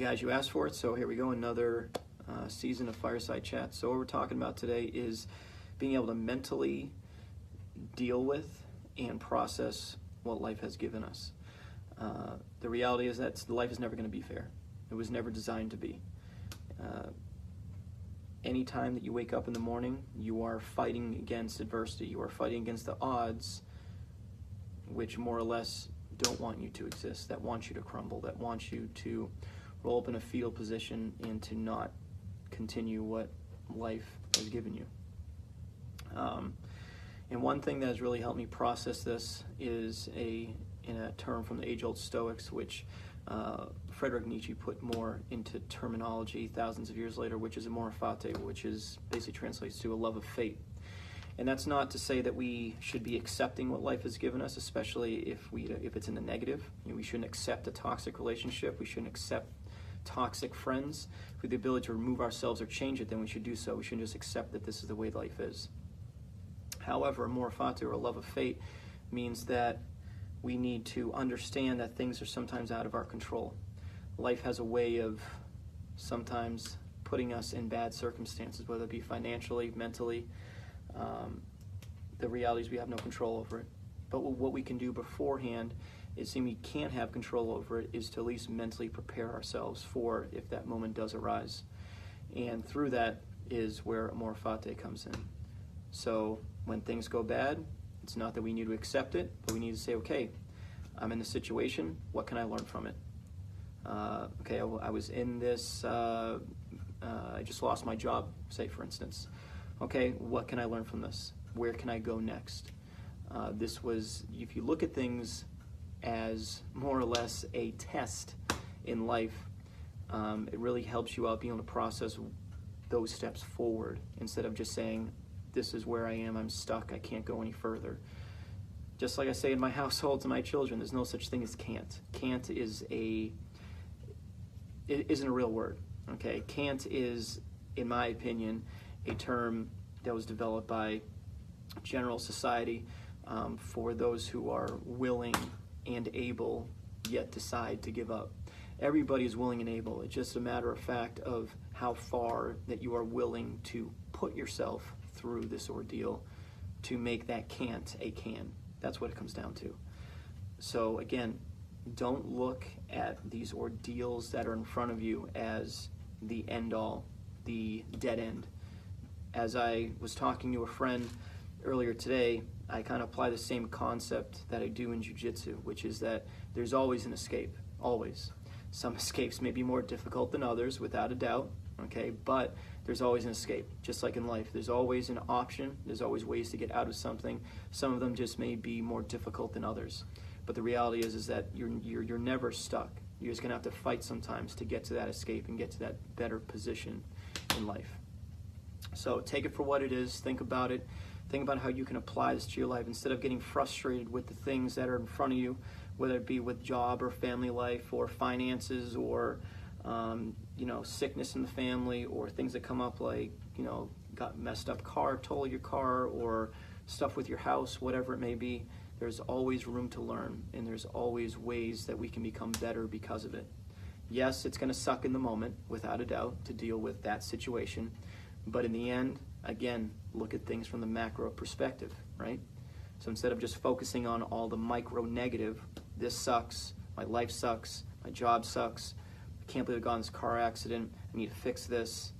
guys, you asked for it, so here we go, another season of Fireside Chat. So what we're talking about today is being able to mentally deal with and process what life has given us. The reality is that life is never going to be fair. It was never designed to be. Any time that you wake up in the morning, you are fighting against adversity. You are fighting against the odds, which more or less don't want you to exist, that want you to crumble, that want you to roll up in a fetal position and to not continue what life has given you. And one thing that has really helped me process this is in a term from the age-old Stoics, which Friedrich Nietzsche put more into terminology thousands of years later, which is amor fati, which is basically translates to a love of fate. And that's not to say that we should be accepting what life has given us, especially if it's in the negative. We shouldn't accept a toxic relationship. We shouldn't accept toxic friends. If we have the ability to remove ourselves or change it, then we should do so. We shouldn't just accept that this is the way life is. However, amor fati, or a love of fate, means that we need to understand that things are sometimes out of our control. Life has a way of sometimes putting us in bad circumstances, whether it be financially, mentally. The reality is we have no control over it. But what we can do beforehand is, seeing we can't have control over it, is to at least mentally prepare ourselves for if that moment does arise. And through that is where amor fati comes in. So when things go bad, it's not that we need to accept it, but we need to say, okay, I'm in this situation, what can I learn from it? Okay, I was in this, I just lost my job, say for instance. Okay, what can I learn from this? Where can I go next? This was, if you look at things as more or less a test in life, it really helps you out being able to process those steps forward instead of just saying, this is where I am, I'm stuck, I can't go any further. Just like I say in my household to my children, there's no such thing as can't. Can't isn't a real word, okay? Can't is, in my opinion, a term that was developed by general society for those who are willing and able, yet decide to give up. Everybody is willing and able. It's just a matter of fact of how far that you are willing to put yourself through this ordeal to make that can't a can. That's what it comes down to. So again, don't look at these ordeals that are in front of you as the end all, the dead end. As I was talking to a friend earlier today, I kind of apply the same concept that I do in jiu-jitsu, which is that there's always an escape, always. Some escapes may be more difficult than others, without a doubt, okay, but there's always an escape. Just like in life, there's always an option, there's always ways to get out of something. Some of them just may be more difficult than others. But the reality is that you're never stuck. You're just gonna have to fight sometimes to get to that escape and get to that better position in life. So take it for what it is, think about it, think about how you can apply this to your life instead of getting frustrated with the things that are in front of you, whether it be with job or family life or finances or sickness in the family or things that come up like, got messed up car, total your car, or stuff with your house, whatever it may be. There's always room to learn, and there's always ways that we can become better because of it. Yes, it's going to suck in the moment, without a doubt, to deal with that situation. But in the end, again, look at things from the macro perspective, right? So instead of just focusing on all the micro negative, this sucks, my life sucks, my job sucks, I can't believe I got in this car accident, I need to fix this,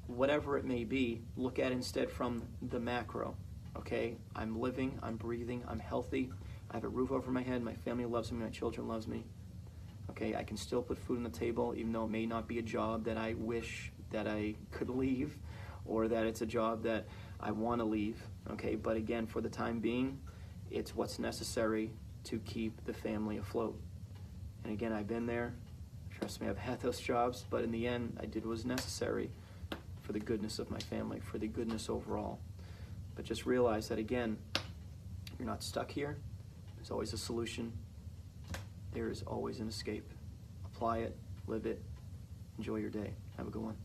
whatever it may be, look at it instead from the macro. Okay, I'm living, I'm breathing, I'm healthy, I have a roof over my head, my family loves me, my children loves me. Okay, I can still put food on the table, even though it may not be a job that I wish that I could leave, or that it's a job that I want to leave. Okay, but again, for the time being, it's what's necessary to keep the family afloat. And again, I've been there. Trust me, I've had those jobs, but in the end, I did what was necessary for the goodness of my family, for the goodness overall. But just realize that, again, you're not stuck here. There's always a solution. There is always an escape. Apply it, live it, enjoy your day. Have a good one.